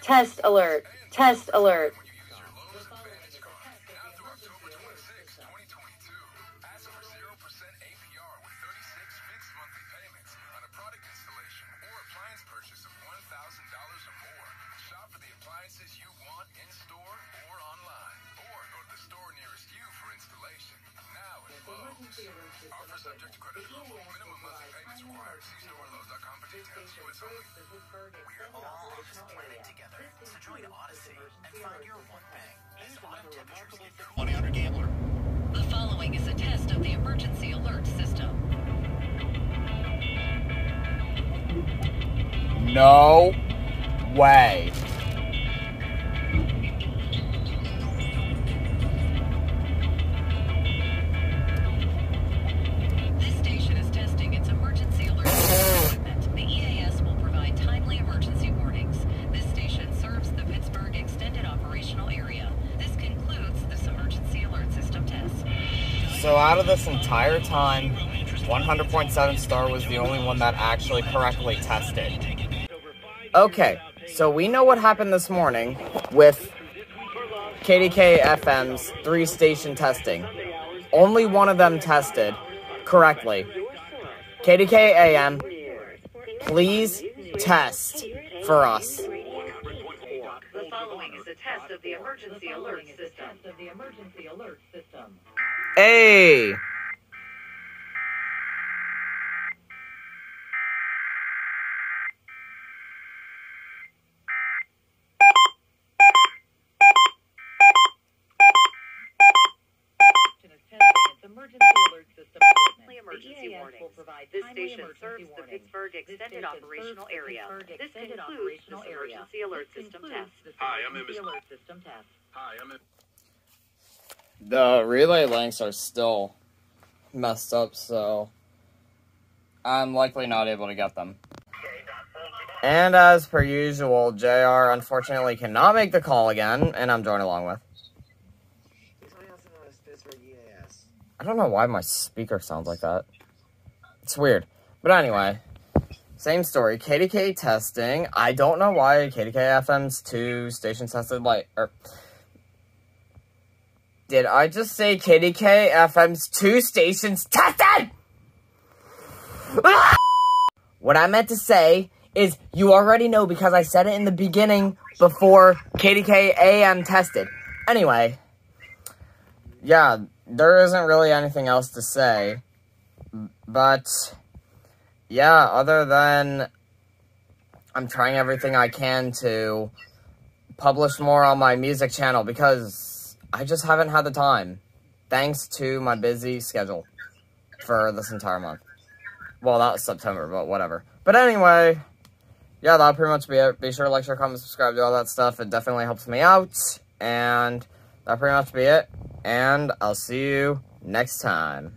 Test alert. Test alert. You want in store or online, or go to the store nearest you for installation. Now at Lowe's. Offer subject to credit approval. Minimum monthly payments required. See store.lowe's.com for details. U.S. only. We're all on this planet together, so join Odyssey and find your one bang as autumn temperatures hit 100 Gambler. The following is a test of the emergency alert system. No way. This station is testing its emergency alert system equipment. The EAS will provide timely emergency warnings. This station serves the Pittsburgh Extended Operational Area. This concludes this emergency alert system test. So out of this entire time, 100.7 star was the only one that actually correctly tested. Okay, so we know what happened this morning with KDKA FM's 3-station testing. Only one of them tested correctly. KDKA AM, please test for us. The following is a test of the emergency alert system. Hey! Emergency warnings. This station serves the Pittsburgh Extended Operational Area. This concludes this emergency alert system test. Hi, I'm in. Hi, I'm in. The relay links are still messed up, so I'm likely not able to get them. And as per usual, JR unfortunately cannot make the call again, and I'm joined along with. I don't know why my speaker sounds like that. It's weird. But anyway, same story. KDKA testing. I don't know why KDKA FM's 2 stations tested, did I just say KDKA FM's 2 stations tested? What I meant to say is you already know because I said it in the beginning before KDKA AM tested. Anyway, yeah, there isn't really anything else to say. But, yeah, other than I'm trying everything I can to publish more on my music channel because I just haven't had the time, thanks to my busy schedule for this entire month. Well, that was September, but whatever. But anyway, yeah, that'll pretty much be it. Be sure to like, share, comment, subscribe, do all that stuff. It definitely helps me out. And that'll pretty much be it. And I'll see you next time.